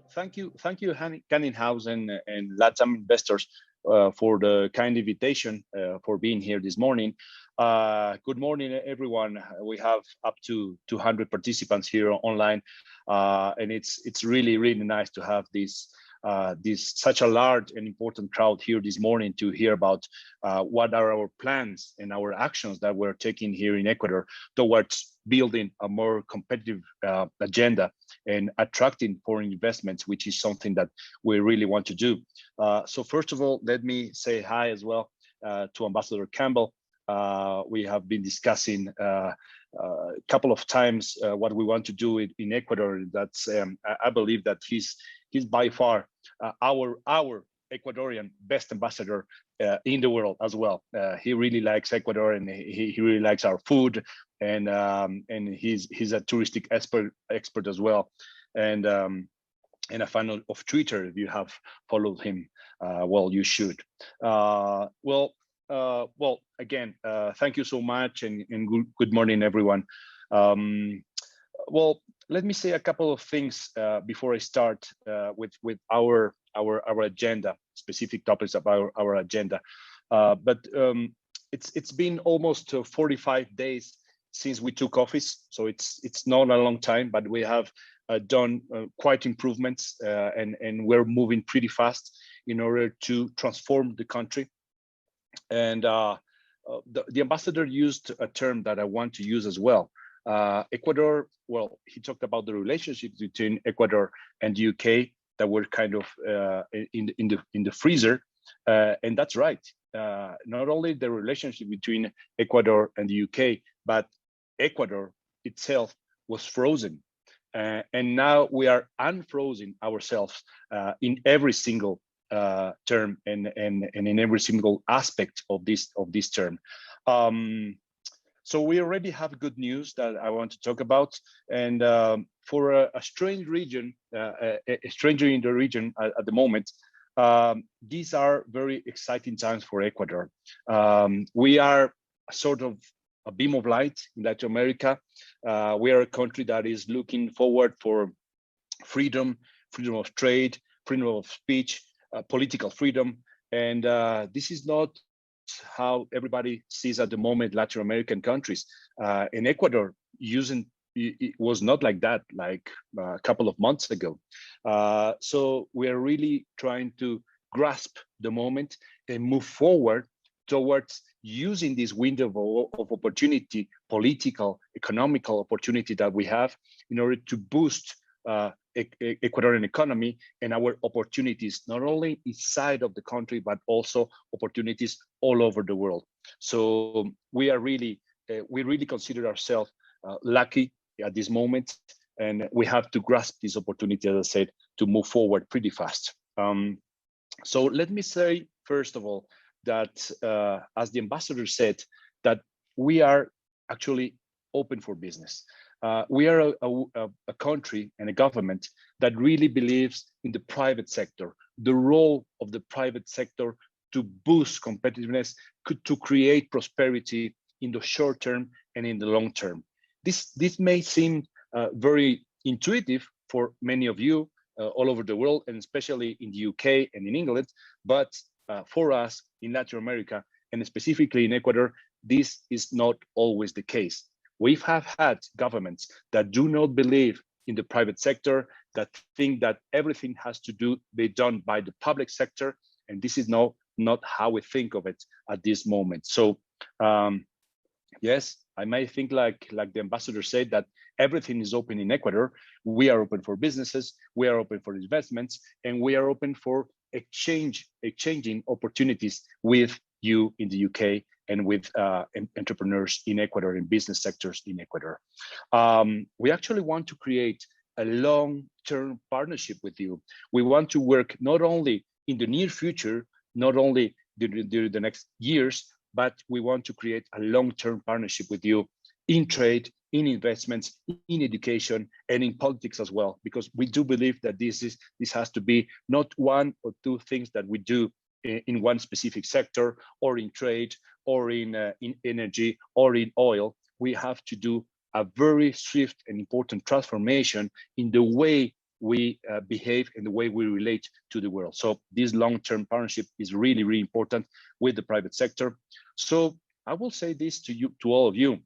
Well, thank you, Canninghausen and Latam investors for the kind invitation for being here this morning. Good morning, everyone. We have up to 200 participants here online, and it's really nice to have this such a large and important crowd here this morning to hear about what are our plans and our actions that we're taking here in Ecuador towards building a more competitive agenda and attracting foreign investments, which is something that we really want to do. So first of all, let me say hi as well to Ambassador Campbell. We have been discussing a couple of times what we want to do in Ecuador. That's I believe that he's by far our Ecuadorian best ambassador in the world as well. He really likes Ecuador, and he really likes our food, and he's a touristic expert as well, and a fan of Twitter. If you have followed him, well, you should. Well, again, thank you so much, and good morning, everyone. Well, let me say a couple of things before I start with our agenda, specific topics about our agenda. But it's been almost 45 days since we took office, so it's not a long time, but we have done quite improvements, and we're moving pretty fast in order to transform the country. And the ambassador used a term that I want to use as well. Ecuador, well, he talked about the relationship between Ecuador and the UK that were kind of in the freezer, and that's right. Not only the relationship between Ecuador and the UK, but Ecuador itself was frozen, and now we are unfrozen ourselves in every single term and in every single aspect of this term. So we already have good news that I want to talk about, and for a strange region, a stranger in the region at the moment, these are very exciting times for Ecuador. We are sort of a beam of light in Latin America. We are a country that is looking forward for freedom of trade, freedom of speech, political freedom, and this is not how everybody sees at the moment Latin American countries. In Ecuador, it was not like that like a couple of months ago. So we are really trying to grasp the moment and move forward towards using this window of opportunity, political, economical opportunity that we have in order to boost Ecuadorian economy and our opportunities, not only inside of the country, but also opportunities all over the world. So we really consider ourselves lucky at this moment, and we have to grasp this opportunity, as I said, to move forward pretty fast. So let me say, first of all, that as the ambassador said, that we are actually open for business. We are a country and a government that really believes in the private sector, the role of the private sector to boost competitiveness, to create prosperity in the short term and in the long term. This may seem very intuitive for many of you all over the world, and especially in the UK and in England, but for us in Latin America, and specifically in Ecuador, this is not always the case. We have had governments that do not believe in the private sector, that think that everything has to be done by the public sector, and this is not how we think of it at this moment. So yes, I might think like the ambassador said, that everything is open in Ecuador. We are open for businesses, we are open for investments, and we are open for exchanging opportunities with you in the UK and with entrepreneurs in Ecuador, in business sectors in Ecuador. We actually want to create a long-term partnership with you. We want to work not only in the near future, not only during the next years, but we want to create a long-term partnership with you in trade, in investments, in education, and in politics as well, because we do believe that this has to be not one or two things that we do in one specific sector, or in trade, or in energy, or in oil. We have to do a very swift and important transformation in the way we behave and the way we relate to the world. So this long-term partnership is really, really important with the private sector. So I will say this to you, to all of you.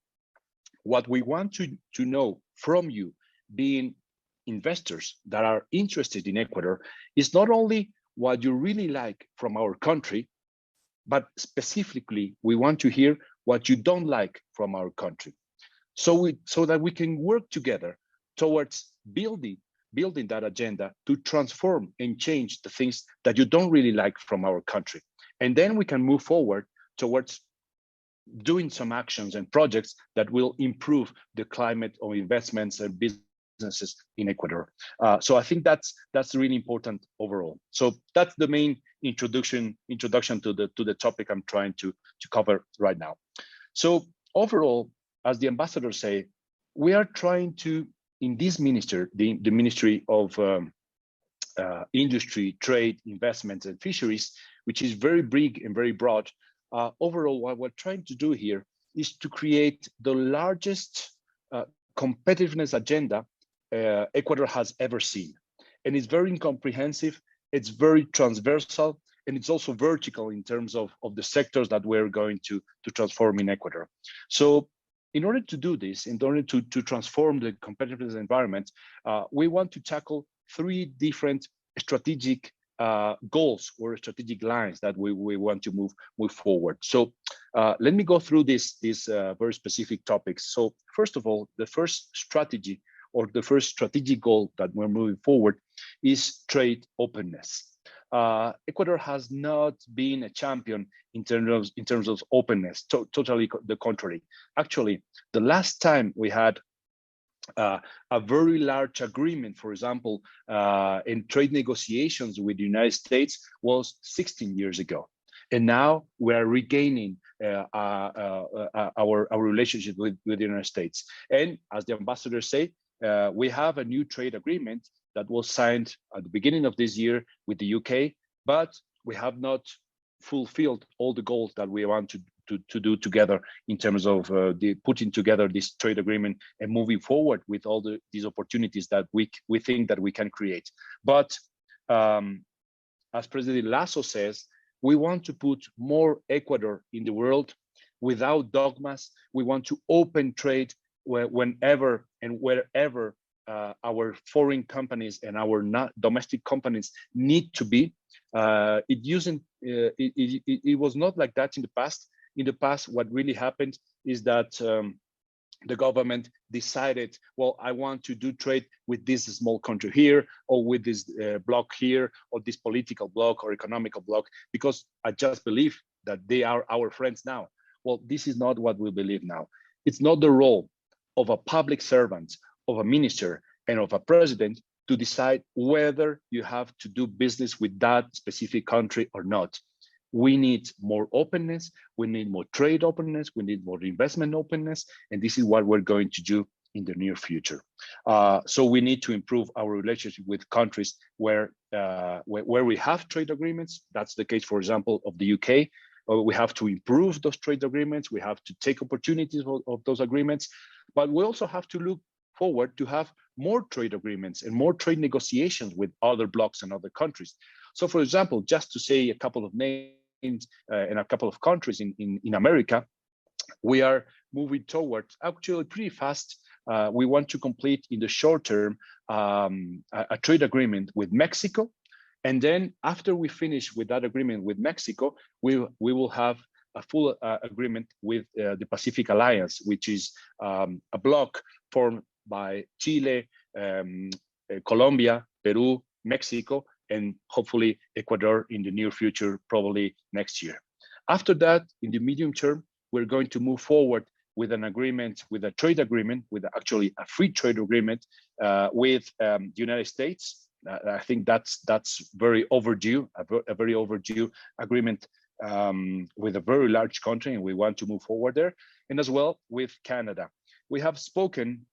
What we want to know from you, being investors that are interested in Ecuador, is not only what you really like from our country, but specifically, we want to hear what you don't like from our country. So that we can work together towards building that agenda to transform and change the things that you don't really like from our country. And then we can move forward towards doing some actions and projects that will improve the climate of investments and businesses in Ecuador. So I think that's really important overall. So that's the main introduction to the topic I'm trying to cover right now. So overall, as the ambassadors say, we are trying to, in this ministry, the Ministry of Industry, Trade, Investments, and Fisheries, which is very big and very broad. Overall, what we're trying to do here is to create the largest competitiveness agenda Ecuador has ever seen. And it's very comprehensive, it's very transversal, and it's also vertical in terms of the sectors that we're going to transform in Ecuador. So in order to do this, in order to transform the competitiveness environment, we want to tackle 3 different strategic goals or strategic lines that we want to move forward. So let me go through these very specific topics. So first of all, the first strategy or the first strategic goal that we're moving forward is trade openness. Ecuador has not been a champion in terms of openness, totally the contrary. Actually, the last time we had a very large agreement, for example, in trade negotiations with the United States was 16 years ago. And now we are regaining our relationship with the United States. And as the ambassadors say, we have a new trade agreement that was signed at the beginning of this year with the UK, but we have not fulfilled all the goals that we want to do together in terms of putting together this trade agreement and moving forward with all these opportunities that we think that we can create. But as President Lasso says, we want to put more Ecuador in the world without dogmas. We want to open trade whenever and wherever our foreign companies and our domestic companies need to be. It was not like that in the past. In the past, what really happened is that the government decided, well, I want to do trade with this small country here, or with this bloc here, or this political bloc or economical bloc, because I just believe that they are our friends now. Well, this is not what we believe now. It's not the role of a public servant, of a minister, and of a president to decide whether you have to do business with that specific country or not. We need more openness, we need more trade openness, we need more investment openness, and this is what we're going to do in the near future. So we need to improve our relationship with countries where we have trade agreements. That's the case, for example, of the UK. We have to improve those trade agreements. We have to take opportunities of those agreements, but we also have to look forward to have more trade agreements and more trade negotiations with other blocs and other countries. So, for example, just to say a couple of names in a couple of countries in America, we are moving towards actually pretty fast. We want to complete in the short term a trade agreement with Mexico. And then after we finish with that agreement with Mexico, we will have a full agreement with the Pacific Alliance, which is a bloc formed by Chile, Colombia, Peru, Mexico, and hopefully Ecuador in the near future, probably next year. After that, in the medium term, we're going to move forward with an agreement, with a trade agreement, with actually a free trade agreement with the United States. I think that's very overdue, a very overdue agreement with a very large country, and we want to move forward there. And as well with Canada. We have spoken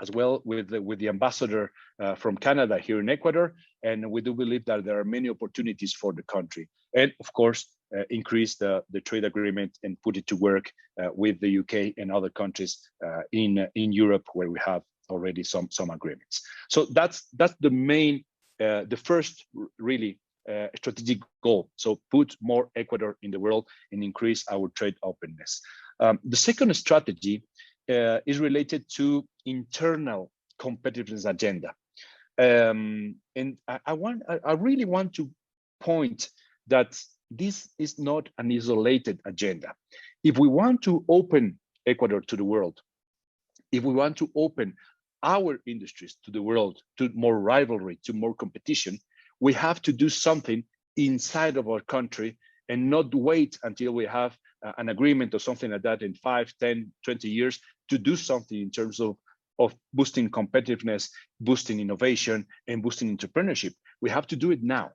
as well with the ambassador from Canada here in Ecuador, and we do believe that there are many opportunities for the country. And of course, increase the trade agreement and put it to work with the UK and other countries in Europe where we have already some agreements. So that's the main, the first really strategic goal. So put more Ecuador in the world and increase our trade openness. The second strategy is related to internal competitiveness agenda. And I really want to point that this is not an isolated agenda. If we want to open Ecuador to the world, if we want to open our industries to the world, to more rivalry, to more competition, we have to do something inside of our country and not wait until we have an agreement or something like that in 5, 10, 20 years to do something in terms of boosting competitiveness, boosting innovation, and boosting entrepreneurship. We have to do it now.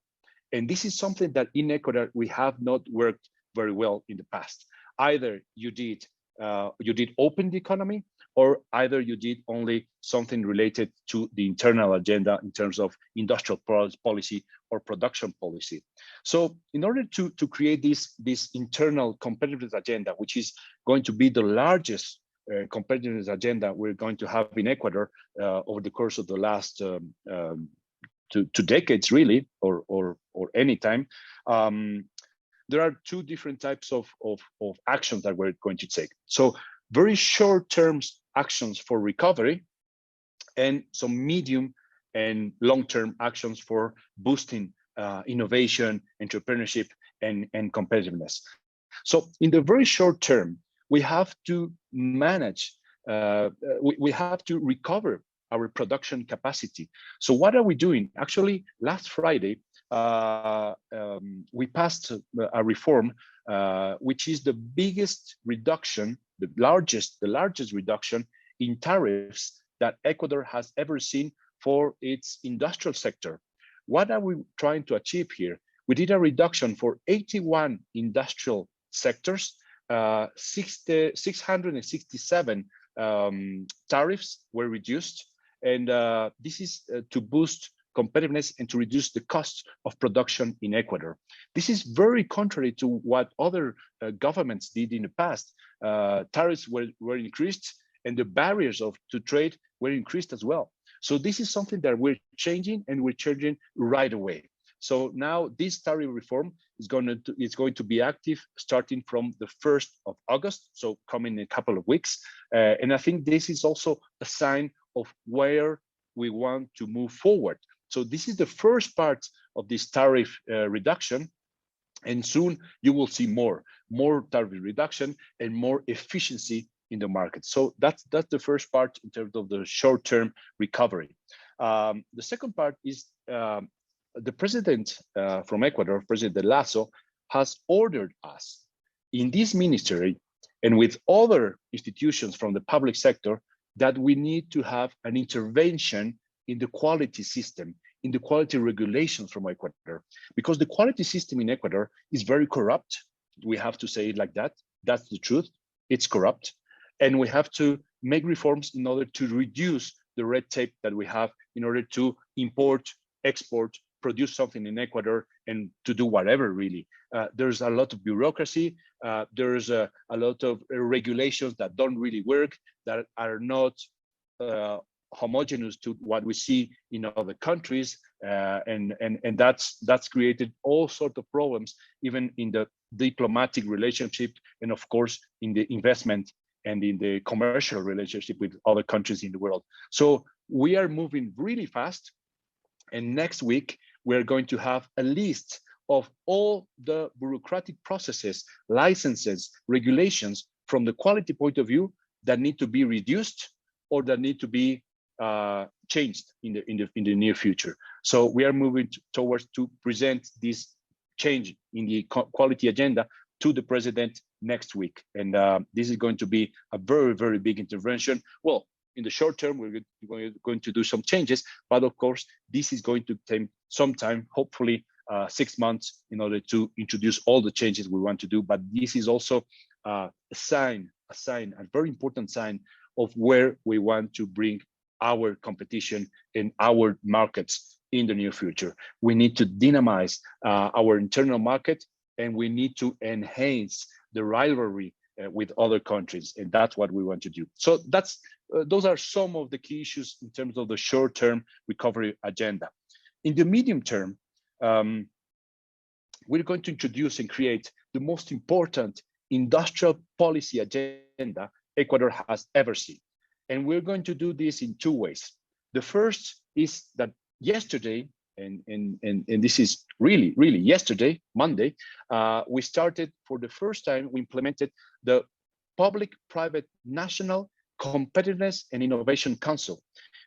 And this is something that in Ecuador, we have not worked very well in the past. Either you did open the economy, or either you did only something related to the internal agenda in terms of industrial policy or production policy. So in order to create this internal competitiveness agenda, which is going to be the largest competitiveness agenda we're going to have in Ecuador over the course of the last 2 decades, really, or any time, there are 2 different types of actions that we're going to take. So very short-term actions for recovery, and some medium and long-term actions for boosting innovation, entrepreneurship, and competitiveness. So in the very short term, we have to manage, we have to recover our production capacity. So what are we doing? Actually, last Friday, we passed a reform, which is the biggest reduction, the largest reduction in tariffs that Ecuador has ever seen for its industrial sector. What are we trying to achieve here? We did a reduction for 81 industrial sectors, 667 tariffs were reduced. And this is to boost competitiveness and to reduce the cost of production in Ecuador. This is very contrary to what other governments did in the past. Tariffs were increased, and the barriers to trade were increased as well. So this is something that we're changing, and we're changing right away. So now this tariff reform is going to be active starting from the 1st of August, so coming in a couple of weeks. And I think this is also a sign of where we want to move forward. So this is the first part of this tariff reduction, and soon you will see more tariff reduction and more efficiency in the market. So that's the first part in terms of the short-term recovery. The second part is the president from Ecuador, President Lasso, has ordered us in this ministry and with other institutions from the public sector that we need to have an intervention in the quality system, in the quality regulations from Ecuador, because the quality system in Ecuador is very corrupt. We have to say it like that. That's the truth. It's corrupt. And we have to make reforms in order to reduce the red tape that we have in order to import, export, produce something in Ecuador, and to do whatever, really. There's a lot of bureaucracy. There's a lot of regulations that don't really work, that are not homogeneous to what we see in other countries, and that's created all sorts of problems, even in the diplomatic relationship, and of course in the investment and in the commercial relationship with other countries in the world. So we are moving really fast, and next week we're going to have a list of all the bureaucratic processes, licenses, regulations from the quality point of view that need to be reduced or that need to be changed in the near future. So we are moving towards to present this change in the quality agenda to the president next week. And this is going to be a very, very big intervention. Well, in the short term, we're going to do some changes, but of course, this is going to take some time, hopefully 6 months, in order to introduce all the changes we want to do. But this is also a very important sign of where we want to bring our competition in our markets in the near future. We need to dynamize our internal market, and we need to enhance the rivalry with other countries, and that's what we want to do. So those are some of the key issues in terms of the short-term recovery agenda. In the medium term, we're going to introduce and create the most important industrial policy agenda Ecuador has ever seen. And we're going to do this in two ways. The first is that yesterday, and this is really yesterday, Monday, we started for the first time, we implemented the Public-Private National Competitiveness and Innovation Council.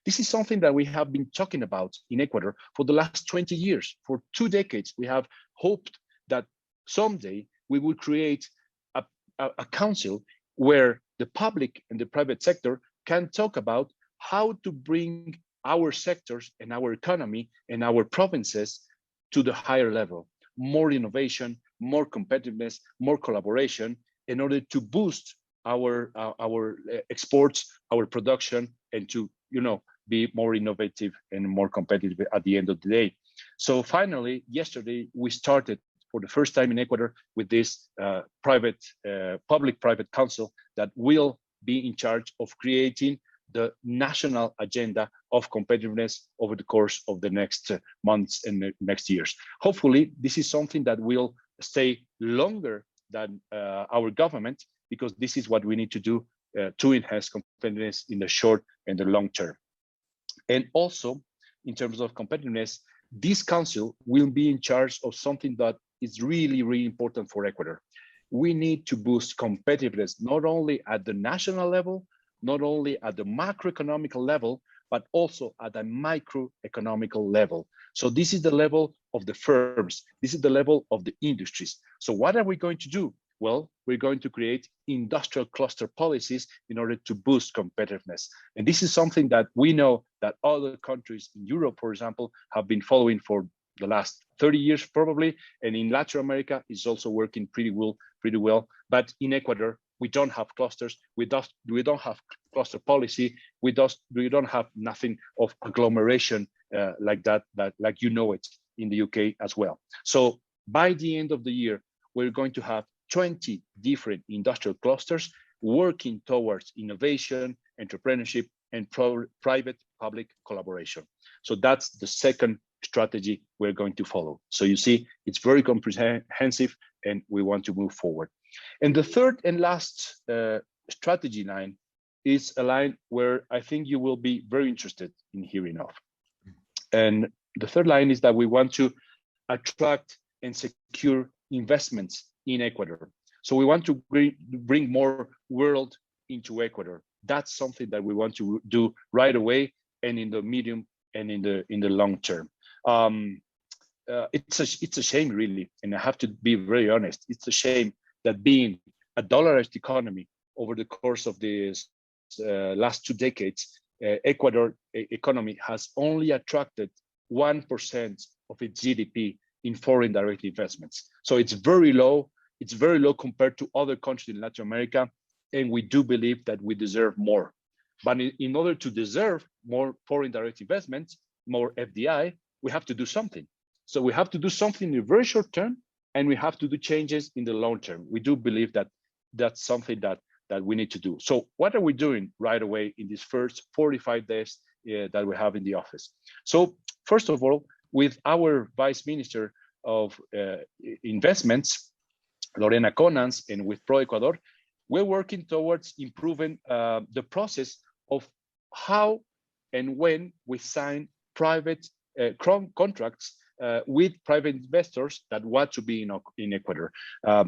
This is something that we have been talking about in Ecuador for the last 20 years. For 2 decades, we have hoped that someday we will create a council where the public and the private sector can talk about how to bring our sectors and our economy and our provinces to the higher level. More innovation, more competitiveness, more collaboration in order to boost our exports, our production, and to be more innovative and more competitive at the end of the day. So finally, yesterday, we started for the first time in Ecuador with this public-private council that will be in charge of creating the national agenda of competitiveness over the course of the next months and the next years. Hopefully, this is something that will stay longer than our government, because this is what we need to do to enhance competitiveness in the short and the long term. And also, in terms of competitiveness, this council will be in charge of something that is really important for Ecuador. We need to boost competitiveness, not only at the national level, not only at the macroeconomic level, but also at a microeconomical level. So this is the level of the firms. This is the level of the industries. So what are we going to do? Well, we're going to create industrial cluster policies in order to boost competitiveness. And this is something that we know that other countries in Europe, for example, have been following for the last 30 years probably, and in Latin America is also working pretty well. But in Ecuador, we don't have clusters. We don't have cluster policy. We don't have nothing of agglomeration like that, like it in the UK as well. So by the end of the year, we're going to have 20 different industrial clusters working towards innovation, entrepreneurship, and private-public collaboration. So that's the second strategy we're going to follow. So you see, it's very comprehensive, and we want to move forward. And the third and last strategy line is a line where I think you will be very interested in hearing of. And the third line is that we want to attract and secure investments in Ecuador. So we want to bring more world into Ecuador. That's something that we want to do right away, and in the medium and in the long term. It's a shame, really, and I have to be very honest. It's a shame that being a dollarized economy over the course of this last 2 decades, Ecuador economy has only attracted 1% of its GDP in foreign direct investments. So it's very low. It's very low compared to other countries in Latin America, and we do believe that we deserve more. But in order to deserve more foreign direct investments, more FDI, we have to do something. So we have to do something in the very short term, and we have to do changes in the long term. We do believe that that's something that we need to do. So what are we doing right away in these first 45 days that we have in the office? So first of all, with our Vice Minister of Investments, Lorena Conans, and with Pro Ecuador, we're working towards improving the process of how and when we sign private contracts with private investors that want to be in Ecuador.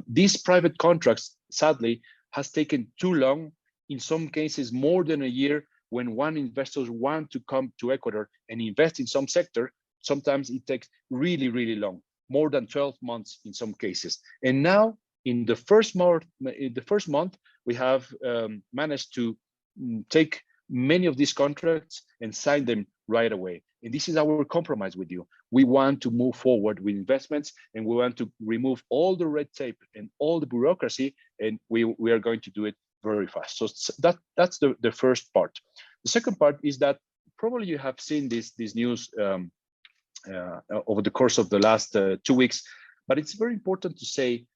These private contracts, sadly, has taken too long, in some cases more than a year. When one investor wants to come to Ecuador and invest in some sector, sometimes it takes really long, more than 12 months in some cases. And now, in the first month, we have managed to take many of these contracts and sign them right away. And this is our compromise with you. We want to move forward with investments, and we want to remove all the red tape and all the bureaucracy, and we are going to do it very fast. So that's the first part. The second part is that probably you have seen this news over the course of the last 2 weeks, but it's very important to say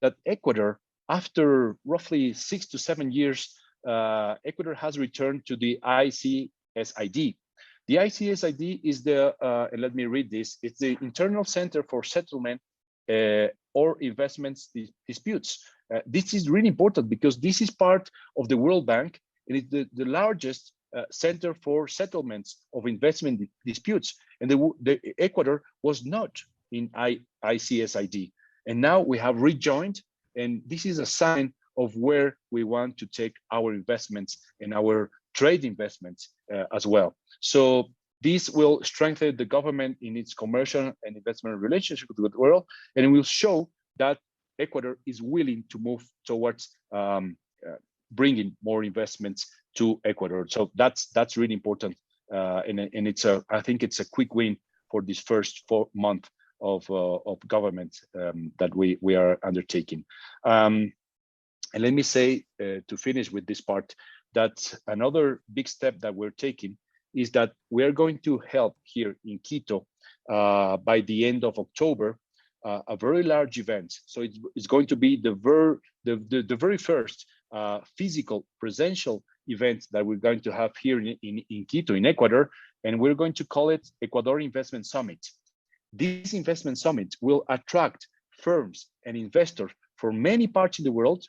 that Ecuador after roughly 6 to 7 years, Ecuador has returned to the ICSID. The ICSID is the, let me read this, it's the Internal Center for Settlement or Investments Disputes. This is really important because this is part of the World Bank, and it's the largest center for settlements of investment disputes. And the Ecuador was not in ICSID. And now we have rejoined, and this is a sign of where we want to take our investments and our trade investments as well. So this will strengthen the government in its commercial and investment relationship with the world, and it will show that Ecuador is willing to move towards bringing more investments to Ecuador. So that's really important, and it's I think it's a quick win for this first 4 month of government that we are undertaking. And let me say to finish with this part that another big step that we're taking is that we are going to help here in Quito by the end of October a very large event. So it's going to be the very first physical presential event that we're going to have here in Quito, in Ecuador, and we're going to call it Ecuador Investment Summit. This investment summit will attract firms and investors from many parts in the world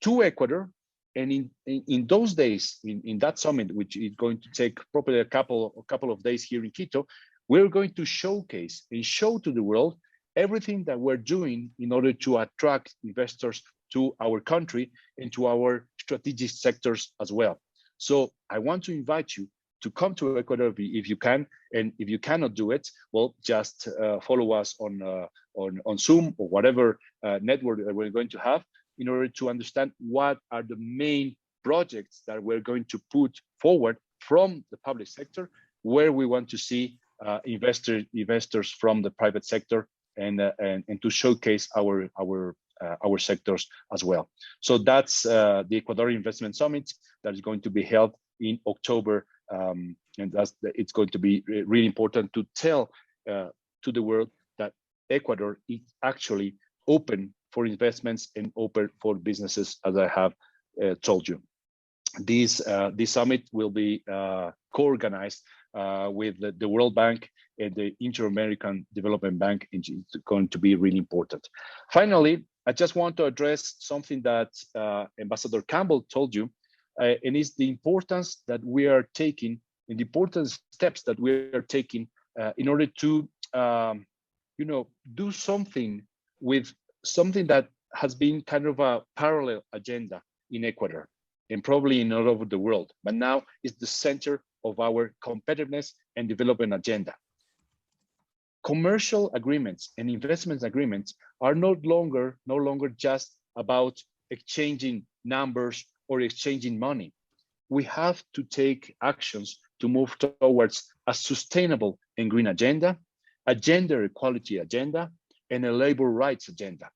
to Ecuador. And in those days, in that summit, which is going to take probably a couple of days here in Quito, we're going to showcase and show to the world everything that we're doing in order to attract investors to our country and to our strategic sectors as well. So I want to invite you to come to Ecuador if you can, and if you cannot do it, well, just follow us on Zoom or whatever network that we're going to have, in order to understand what are the main projects that we're going to put forward from the public sector, where we want to see investors from the private sector, and to showcase our sectors as well. So that's the Ecuador Investment Summit that is going to be held in October, and it's going to be really important to tell to the world that Ecuador is actually open for investments and open for businesses, as I have told you. This summit will be co-organized with the World Bank and the Inter-American Development Bank, and it's going to be really important. Finally, I just want to address something that Ambassador Campbell told you, and it's the importance that we are taking and the important steps that we are taking in order to, do something with something that has been kind of a parallel agenda in Ecuador and probably in all over the world, but now is the center of our competitiveness and development agenda. Commercial agreements and investment agreements are no longer just about exchanging numbers or exchanging money. We have to take actions to move towards a sustainable and green agenda, a gender equality agenda, and a labor rights agenda.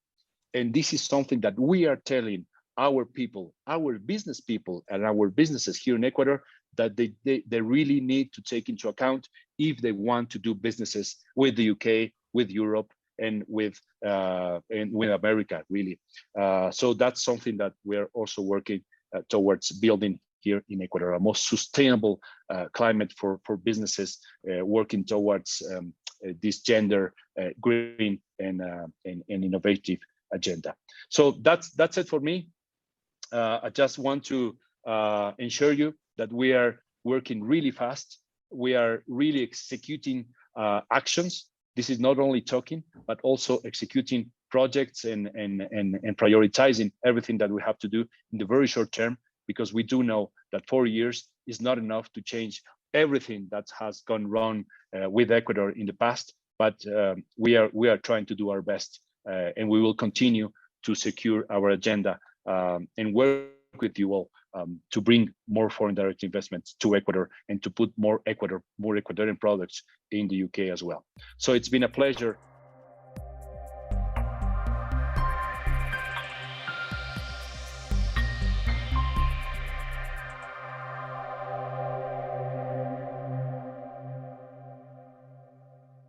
And this is something that we are telling our people, our business people, and our businesses here in Ecuador that they really need to take into account if they want to do businesses with the UK, with Europe, and with America, really. So that's something that we're also working towards building here in Ecuador, a more sustainable climate for businesses, working towards this gender, green, and innovative agenda. So that's it for me. I just want to ensure you that we are working really fast. We are really executing actions. This is not only talking, but also executing projects and prioritizing everything that we have to do in the very short term, because we do know that 4 years is not enough to change everything that has gone wrong with Ecuador in the past. But we are trying to do our best, and we will continue to secure our agenda and work with you all to bring more foreign direct investments to Ecuador and to put more Ecuadorian products in the UK as well. So it's been a pleasure